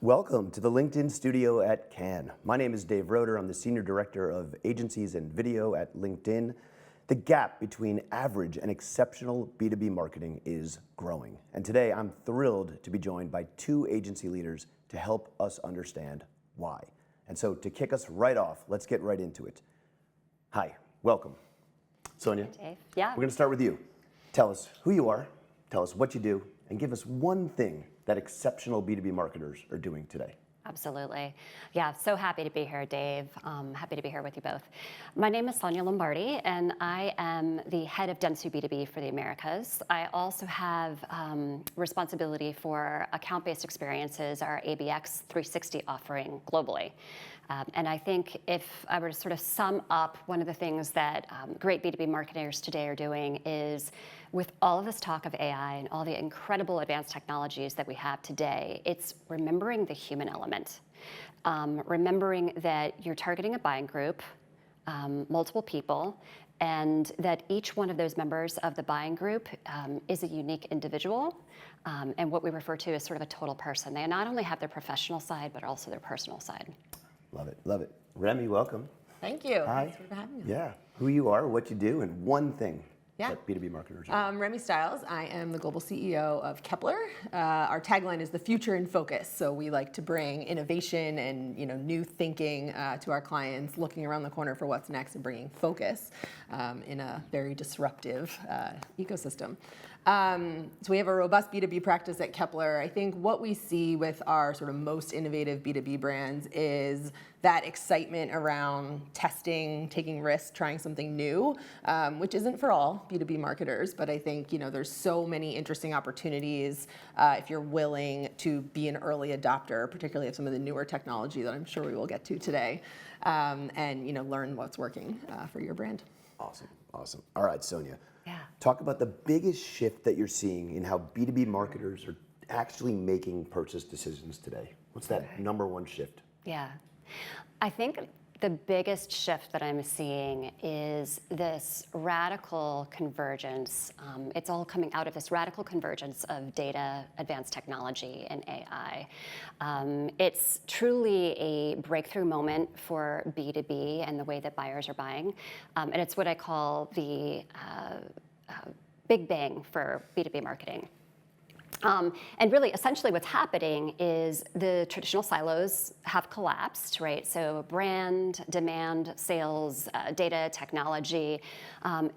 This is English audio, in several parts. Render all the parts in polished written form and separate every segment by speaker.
Speaker 1: Welcome to the LinkedIn studio at Cannes. My name is Dave Roeder. I'm the Senior Director of Agencies and Video at LinkedIn. The gap between average and exceptional B2B marketing is growing. And today I'm thrilled to be joined by two agency leaders to help us understand why. And so to kick us right off, let's get right into it. Hi, welcome. Sonia,
Speaker 2: Hi, Dave. Yeah.
Speaker 1: We're going to start with you. Tell us who you are, tell us what you do, and give us one thing that exceptional B2B marketers are doing today.
Speaker 2: Absolutely. Yeah, so happy to be here, Dave. Happy to be here with you both. My name is Sony Lombardi, and I am the head of dentsu B2B for the Americas. I also have responsibility for account-based experiences, our ABX 360 offering globally. And I think if I were to sort of sum up one of the things that great B2B marketers today are doing is, with all of this talk of AI and all the incredible advanced technologies that we have today, it's remembering the human element. Remembering that you're targeting a buying group, multiple people, and that each one of those members of the buying group is a unique individual, and what we refer to as sort of a total person. They not only have their professional side, but also their personal side.
Speaker 1: Love it, love it. Remy, welcome.
Speaker 3: Thank you.
Speaker 1: Hi.
Speaker 3: Thanks for having me.
Speaker 1: Yeah, who you are, what you do, and one thing that B2B marketers are.
Speaker 3: Remy Stiles. I am the global CEO of Kepler. Our tagline is the future in focus. So we like to bring innovation and new thinking to our clients, looking around the corner for what's next and bringing focus in a very disruptive ecosystem. So we have a robust B2B practice at Kepler. I think what we see with our sort of most innovative B2B brands is that excitement around testing, taking risks, trying something new, which isn't for all B2B marketers, but I think there's so many interesting opportunities if you're willing to be an early adopter, particularly of some of the newer technology that I'm sure we will get to today, and learn what's working for your brand.
Speaker 1: Awesome, awesome. All right, Sonia.
Speaker 2: Yeah.
Speaker 1: Talk about the biggest shift that you're seeing in how B2B marketers are actually making purchase decisions today. What's that number one shift?
Speaker 2: Yeah. I think the biggest shift that I'm seeing is this radical convergence. It's all coming out of this radical convergence of data, advanced technology, and AI. It's truly a breakthrough moment for B2B and the way that buyers are buying. And it's what I call the big bang for B2B marketing. And really, essentially what's happening is the traditional silos have collapsed, right? So brand, demand, sales, data, technology,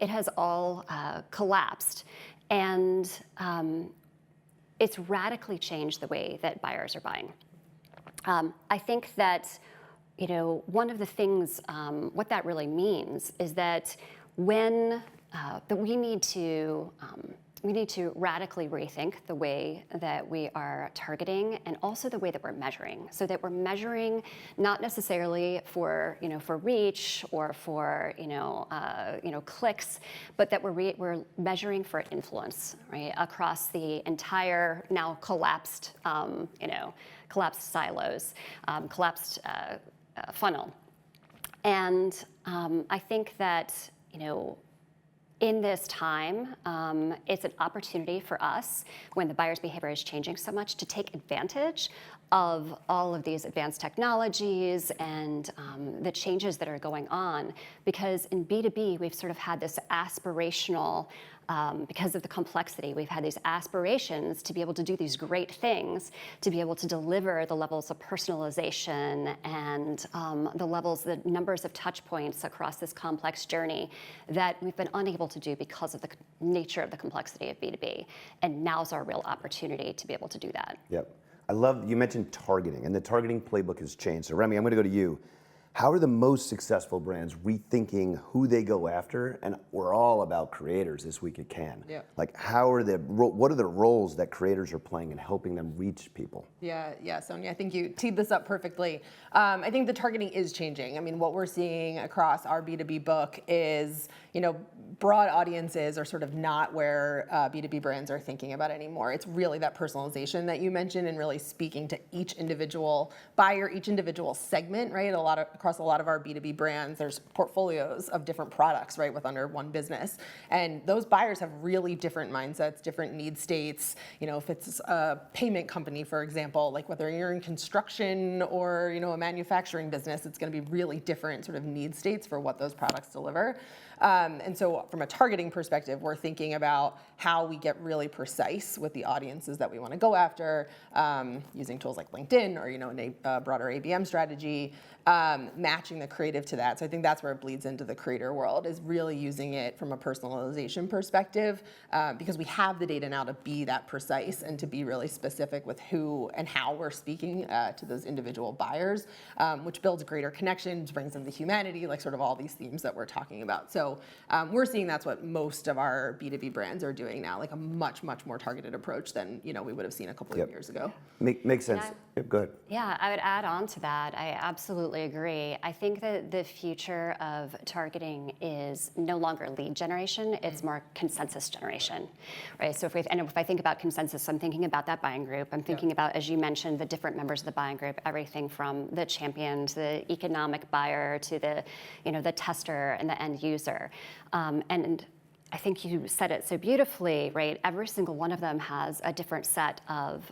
Speaker 2: it has all collapsed. And it's radically changed the way that buyers are buying. I think that, one of the things, what that really means is that that we need to radically rethink the way that we are targeting and also the way that we're measuring, so that we're measuring not necessarily for reach or for clicks, but that we're measuring for influence, right, across the entire now collapsed collapsed silos, collapsed funnel. And I think that in this time, it's an opportunity for us, when the buyer's behavior is changing so much, to take advantage of all of these advanced technologies and the changes that are going on. Because in B2B, we've sort of had this aspirational, because of the complexity, we've had these aspirations to be able to do these great things, to be able to deliver the levels of personalization and the numbers of touch points across this complex journey that we've been unable to do because of the nature of the complexity of B2B. And now's our real opportunity to be able to do that.
Speaker 1: Yep. I love, you mentioned targeting, and the targeting playbook has changed. So Remy, I'm going to go to you. How are the most successful brands rethinking who they go after? And we're all about creators this week at Cannes.
Speaker 3: Yeah.
Speaker 1: Like, what are the roles that creators are playing in helping them reach people?
Speaker 3: Yeah, Sonia, I think you teed this up perfectly. I think the targeting is changing. I mean, what we're seeing across our B2B book is, broad audiences are sort of not where B2B brands are thinking about anymore. It's really that personalization that you mentioned and really speaking to each individual buyer, each individual segment, right? Across a lot of our B2B brands, there's portfolios of different products, right, with under one business. And those buyers have really different mindsets, different need states. If it's a payment company, for example, like whether you're in construction or, a manufacturing business, it's going to be really different sort of need states for what those products deliver. And so from a targeting perspective, we're thinking about how we get really precise with the audiences that we want to go after, using tools like LinkedIn or, a broader ABM strategy, matching the creative to that. So I think that's where it bleeds into the creator world, is really using it from a personalization perspective, because we have the data now to be that precise and to be really specific with who and how we're speaking to those individual buyers, which builds greater connections, brings in the humanity, like sort of all these themes that we're talking about. So we're seeing that's what most of our B2B brands are doing now, like a much, much more targeted approach than we would have seen a couple of years ago.
Speaker 1: Makes sense. Go ahead.
Speaker 2: Yeah, I would add on to that. I absolutely agree. I think that the future of targeting is no longer lead generation, it's more consensus generation, right? So if I think about consensus, I'm thinking about that buying group. I'm thinking about, as you mentioned, the different members of the buying group, everything from the champion to the economic buyer to the, the tester and the end user. And I think you said it so beautifully, right? Every single one of them has a different set of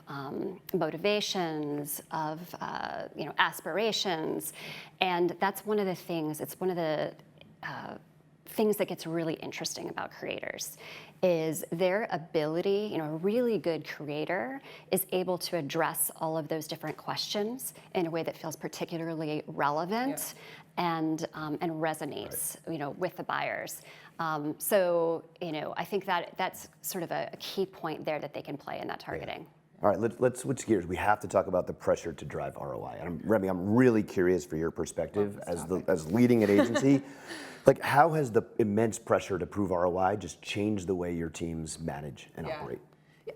Speaker 2: motivations, of aspirations, and that's one of the things. It's one of the things that gets really interesting about creators, is their ability. A really good creator is able to address all of those different questions in a way that feels particularly relevant. And resonates, with the buyers. So, I think that's sort of a key point there that they can play in that targeting.
Speaker 1: All right, let's switch gears. We have to talk about the pressure to drive ROI. And Remy, I'm really curious for your perspective as leading an agency. Like, how has the immense pressure to prove ROI just changed the way your teams manage and operate?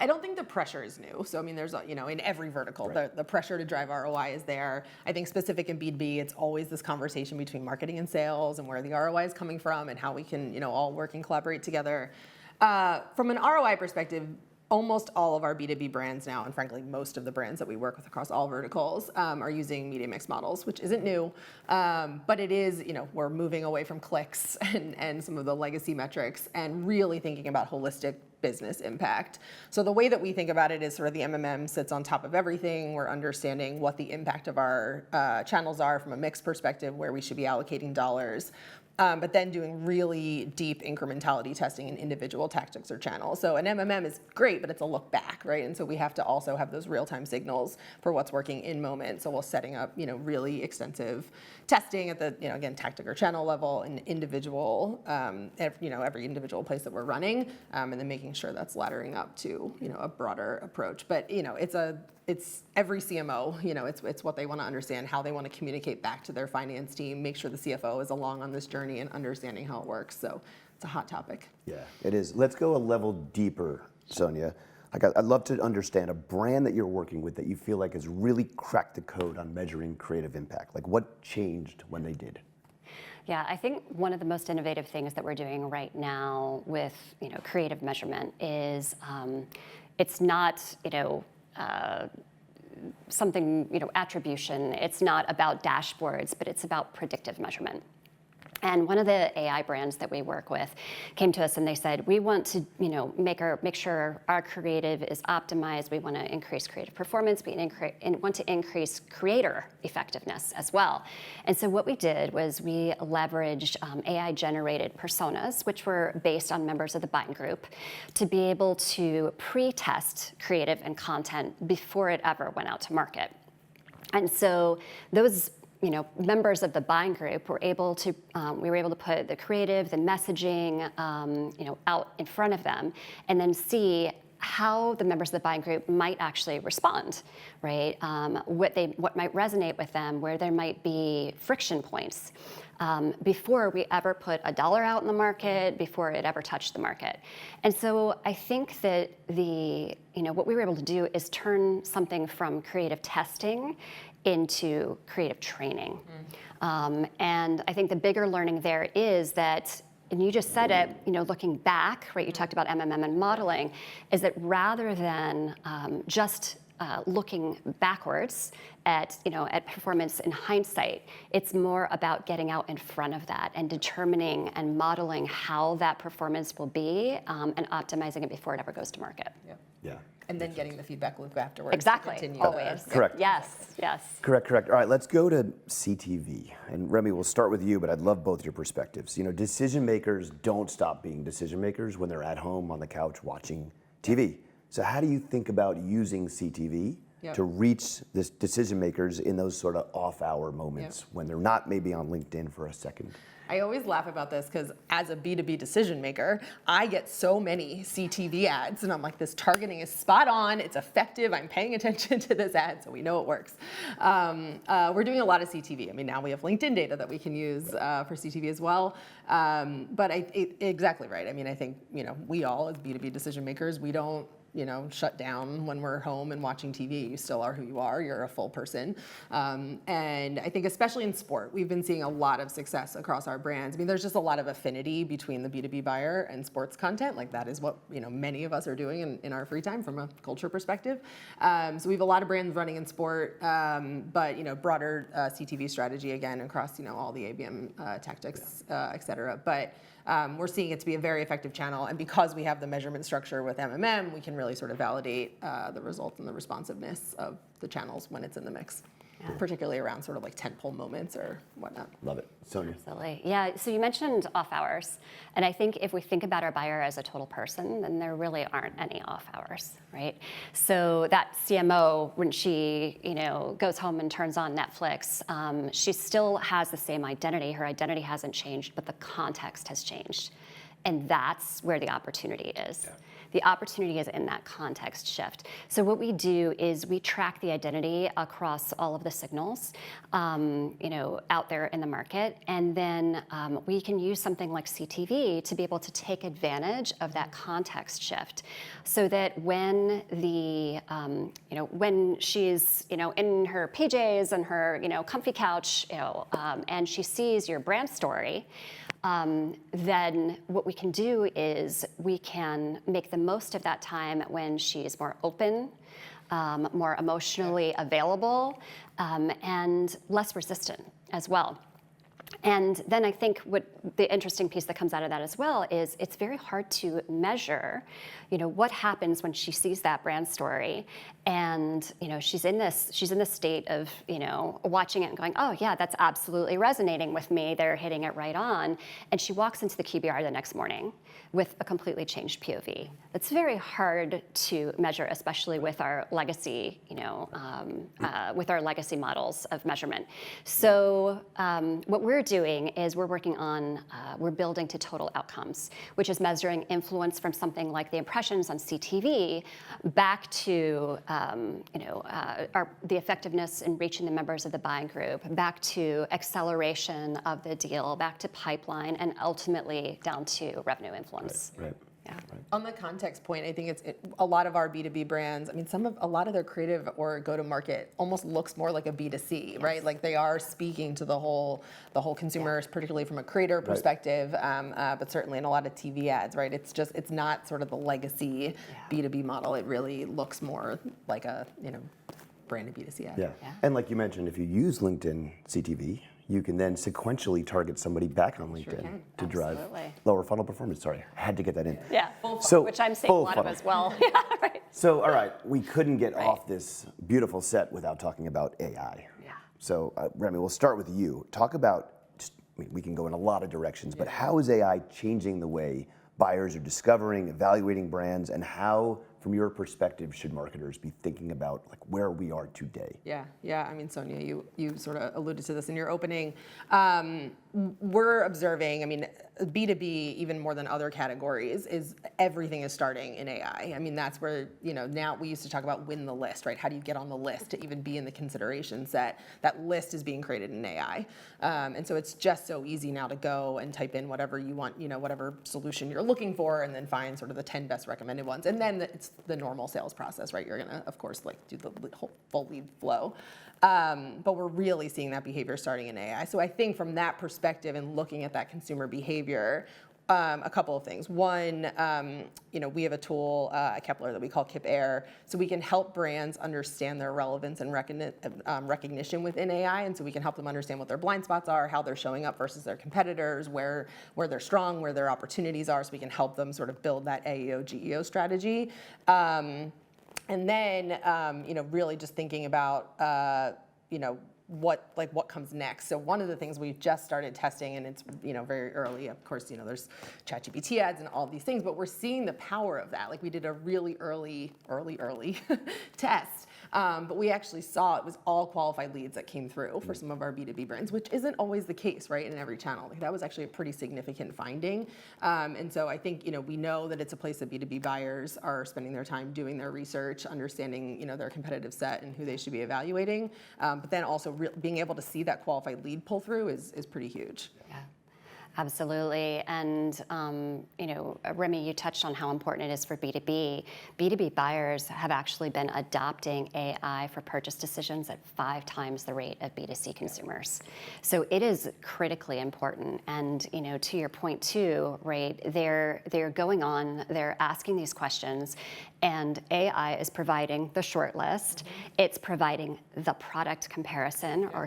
Speaker 3: I don't think the pressure is new. So, there's, in every vertical, the pressure to drive ROI is there. I think specific in B2B, it's always this conversation between marketing and sales and where the ROI is coming from and how we can, all work and collaborate together. From an ROI perspective, almost all of our B2B brands now, and frankly, most of the brands that we work with across all verticals, are using media mix models, which isn't new, but it is, we're moving away from clicks and some of the legacy metrics and really thinking about holistic business impact. So the way that we think about it is sort of the MMM sits on top of everything. We're understanding what the impact of our channels are from a mix perspective, where we should be allocating dollars. But then doing really deep incrementality testing in individual tactics or channels. So an MMM is great, but it's a look back, right? And so we have to also have those real-time signals for what's working in moment. So we're setting up, really extensive testing at the, again, tactic or channel level in individual, every individual place that we're running, and then making sure that's laddering up to, a broader approach. But, it's every CMO, it's what they want to understand, how they want to communicate back to their finance team, make sure the CFO is along on this journey and understanding how it works. So it's a hot topic.
Speaker 1: Yeah, it is. Let's go a level deeper, Sonia. I'd love to understand a brand that you're working with that you feel like has really cracked the code on measuring creative impact. Like, what changed when they did?
Speaker 2: Yeah, I think one of the most innovative things that we're doing right now with creative measurement is it's not something attribution. It's not about dashboards, but it's about predictive measurement. And one of the AI brands that we work with came to us and they said, we want to, make sure our creative is optimized. We want to increase creative performance. We want to increase creator effectiveness as well. And so what we did was we leveraged AI-generated personas, which were based on members of the buying group, to be able to pre-test creative and content before it ever went out to market. And so those members of the buying group were able to, we were able to put the creative, the messaging, out in front of them, and then see how the members of the buying group might actually respond, right? What might resonate with them, where there might be friction points, before we ever put a dollar out in the market, before it ever touched the market. And so I think that what we were able to do is turn something from creative testing into creative training. And I think the bigger learning there is that and you just said it, looking back, right? You talked about MMM and modeling, is that rather than just looking backwards at performance in hindsight, it's more about getting out in front of that and determining and modeling how that performance will be and optimizing it before it ever goes to market.
Speaker 3: Yep.
Speaker 1: Yeah.
Speaker 3: And then getting the feedback loop afterwards.
Speaker 2: Exactly.
Speaker 3: To continue
Speaker 2: Always.
Speaker 1: Correct.
Speaker 2: Yes.
Speaker 1: Correct. All right, let's go to CTV. And Remy, we'll start with you, but I'd love both your perspectives. Decision makers don't stop being decision makers when they're at home on the couch watching TV. So how do you think about using CTV to reach this decision makers in those sort of off-hour moments when they're not maybe on LinkedIn for a second?
Speaker 3: I always laugh about this because as a B2B decision maker, I get so many CTV ads, and I'm like, this targeting is spot on, it's effective, I'm paying attention to this ad, so we know it works. We're doing a lot of CTV. I mean, now we have LinkedIn data that we can use for CTV as well. But exactly right. I mean, I think, we all as B2B decision makers, we don't shut down when we're home and watching TV. You still are who you are. You're a full person. And I think especially in sport, we've been seeing a lot of success across our brands. I mean, there's just a lot of affinity between the B2B buyer and sports content. Like that is what, many of us are doing in our free time from a culture perspective. So we have a lot of brands running in sport, but, broader CTV strategy again across, all the ABM tactics, et cetera. But we're seeing it to be a very effective channel, and because we have the measurement structure with MMM, we can really sort of validate the results and the responsiveness of the channels when it's in the mix, particularly around sort of like tentpole moments or whatnot.
Speaker 1: Love it. Sonia.
Speaker 2: Absolutely. Yeah, so you mentioned off hours, and I think if we think about our buyer as a total person, then there really aren't any off hours, right? So that CMO, when she, goes home and turns on Netflix, she still has the same identity. Her identity hasn't changed, but the context has changed. And that's where the opportunity is. Yeah. The opportunity is in that context shift. So what we do is we track the identity across all of the signals, out there in the market, and then we can use something like CTV to be able to take advantage of that context shift, so that when the, when she's, in her PJs and her, comfy couch, and she sees your brand story. Then what we can do is we can make the most of that time when she's more open, more emotionally available, and less resistant as well. And then I think what the interesting piece that comes out of that as well is it's very hard to measure, what happens when she sees that brand story, and she's in this state of watching it and going, oh yeah, that's absolutely resonating with me. They're hitting it right on, and she walks into the QBR the next morning with a completely changed POV. That's very hard to measure, especially with our legacy, with our legacy models of measurement. So what we're doing is we're working on, we're building to total outcomes, which is measuring influence from something like the impressions on CTV back to, the effectiveness in reaching the members of the buying group, back to acceleration of the deal, back to pipeline, and ultimately down to revenue influence.
Speaker 1: Right.
Speaker 2: Yeah.
Speaker 1: Right.
Speaker 3: On the context point, I think a lot of our B2B brands, I mean, a lot of their creative or go-to-market almost looks more like a B2C, yes. Right? Like they are speaking to the whole consumer, particularly from a creator perspective, but certainly in a lot of TV ads, right? It's not sort of the legacy B2B model. It really looks more like a, branded B2C ad.
Speaker 1: Yeah. And like you mentioned, if you use LinkedIn CTV, you can then sequentially target somebody back on LinkedIn to drive lower funnel performance. Sorry, I had to get that in.
Speaker 2: Yeah, which I'm seeing a lot of as well. Yeah, right.
Speaker 1: So, all right, we couldn't get off this beautiful set without talking about AI.
Speaker 2: Yeah.
Speaker 1: So, Remy, we'll start with you. Talk about, we can go in a lot of directions, but how is AI changing the way buyers are discovering, evaluating brands, and how, from your perspective, should marketers be thinking about where we are today?
Speaker 3: Yeah. I mean, Sonia, you sort of alluded to this in your opening. We're observing, I mean, B2B, even more than other categories, is everything is starting in AI. I mean, that's where, now we used to talk about win the list, right? How do you get on the list to even be in the consideration set? That list is being created in AI. And so it's just so easy now to go and type in whatever you want, whatever solution you're looking for, and then find sort of the 10 best recommended ones. And then it's the normal sales process, right? You're gonna, of course, do the whole full lead flow. But we're really seeing that behavior starting in AI. So I think from that perspective and looking at that consumer behavior, A couple of things. One, we have a tool at Kepler that we call Kepler, so we can help brands understand their relevance and recognition within AI, and so we can help them understand what their blind spots are, how they're showing up versus their competitors, where they're strong, where their opportunities are, so we can help them sort of build that AEO, GEO strategy. And then, really just thinking about, what comes next. So one of the things we've just started testing, and it's very early. Of course, there's ChatGPT ads and all these things, but we're seeing the power of that. Like we did a really early test, but we actually saw it was all qualified leads that came through for some of our B2B brands, which isn't always the case, right? In every channel, like that was actually a pretty significant finding. And so I think we know that it's a place that B2B buyers are spending their time doing their research, understanding their competitive set and who they should be evaluating, but then also being able to see that qualified lead pull through is pretty huge.
Speaker 2: Yeah, absolutely. And Remy, you touched on how important it is for B2B. B2B buyers have actually been adopting AI for purchase decisions at 5 times the rate of B2C consumers. So it is critically important. And to your point too, right? They're going on, they're asking these questions, and AI is providing the shortlist. It's providing the product comparison or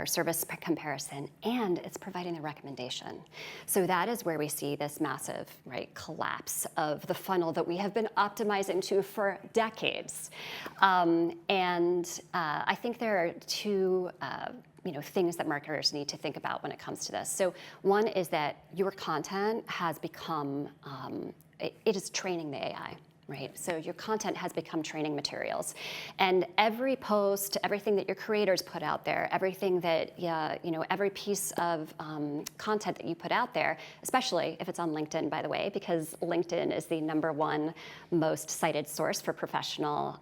Speaker 2: service comparison, and it's providing the recommendation. So that is where we see this massive collapse of the funnel that we have been optimizing to for decades. I think there are 2 things that marketers need to think about when it comes to this. So one is that your content has become, it is training the AI. Right? So your content has become training materials, and every post, everything that your creators put out there, everything that every piece of content that you put out there, especially if it's on LinkedIn, by the way, because LinkedIn is the #1 most cited source for professional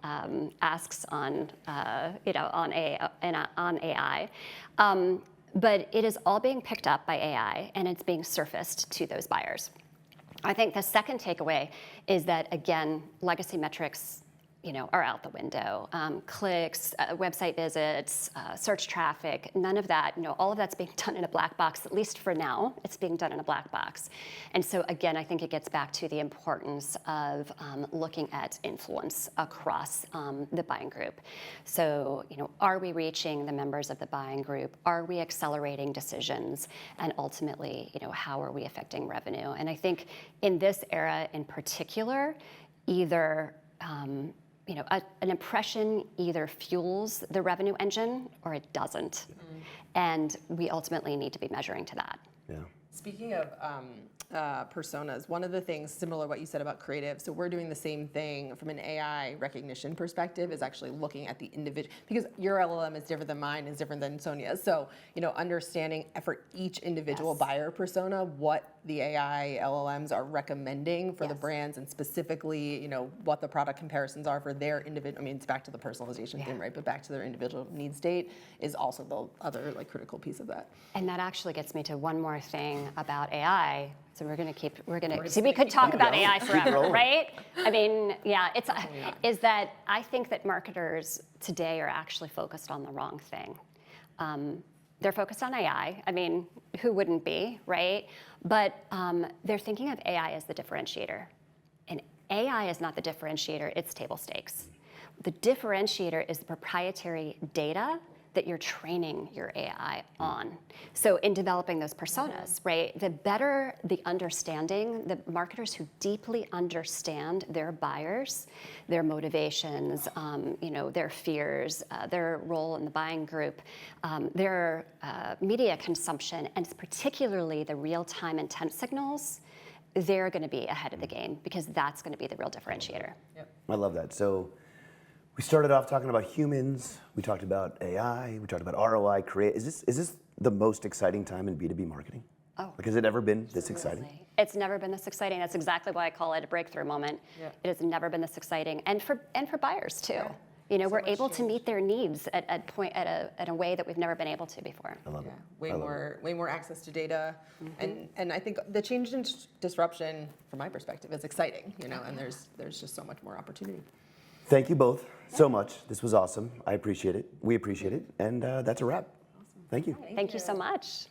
Speaker 2: asks on AI. But it is all being picked up by AI, and it's being surfaced to those buyers. I think the second takeaway is that, again, legacy metrics, are out the window. Clicks, website visits, search traffic, none of that, all of that's being done in a black box, at least for now, it's being done in a black box. And so again, I think it gets back to the importance of looking at influence across the buying group. So, are we reaching the members of the buying group? Are we accelerating decisions? And ultimately, how are we affecting revenue? And I think in this era in particular, either an impression either fuels the revenue engine or it doesn't. And we ultimately need to be measuring to that.
Speaker 1: Yeah.
Speaker 3: Speaking of personas, one of the things similar to what you said about creative, so we're doing the same thing from an AI recognition perspective, is actually looking at the individual, because your LLM is different than mine, is different than Sonia's. So, understanding for each individual buyer persona, what the AI LLMs are recommending for the brands, and specifically, what the product comparisons are for their individual, it's back to the personalization thing, right? But back to their individual need state is also the other critical piece of that.
Speaker 2: And that actually gets me to one more thing about AI. So we could talk about AI forever, right? Is that I think that marketers today are actually focused on the wrong thing. They're focused on AI. Who wouldn't be, right? But they're thinking of AI as the differentiator. And AI is not the differentiator, it's table stakes. The differentiator is the proprietary data that you're training your AI on. So in developing those personas, right, the better the understanding, the marketers who deeply understand their buyers, their motivations, their fears, their role in the buying group, their media consumption, and particularly the real-time intent signals, they're gonna be ahead of the game, because that's gonna be the real differentiator.
Speaker 3: Yep.
Speaker 1: I love that. So we started off talking about humans, we talked about AI, we talked about ROI, Is this the most exciting time in B2B marketing?
Speaker 2: Oh.
Speaker 1: Has it ever been this exciting?
Speaker 2: It's never been this exciting. That's exactly why I call it a breakthrough moment. Yeah. It has never been this exciting, and for buyers too. Yeah. We're able to meet their needs at a way that we've never been able to before.
Speaker 1: I love it.
Speaker 3: Way more access to data, and I think the change in disruption, from my perspective, is exciting. And there's just so much more opportunity.
Speaker 1: Thank you both so much. This was awesome. I appreciate it. We appreciate it. And that's a wrap.
Speaker 3: Awesome.
Speaker 1: Thank you.
Speaker 2: Thank you so much.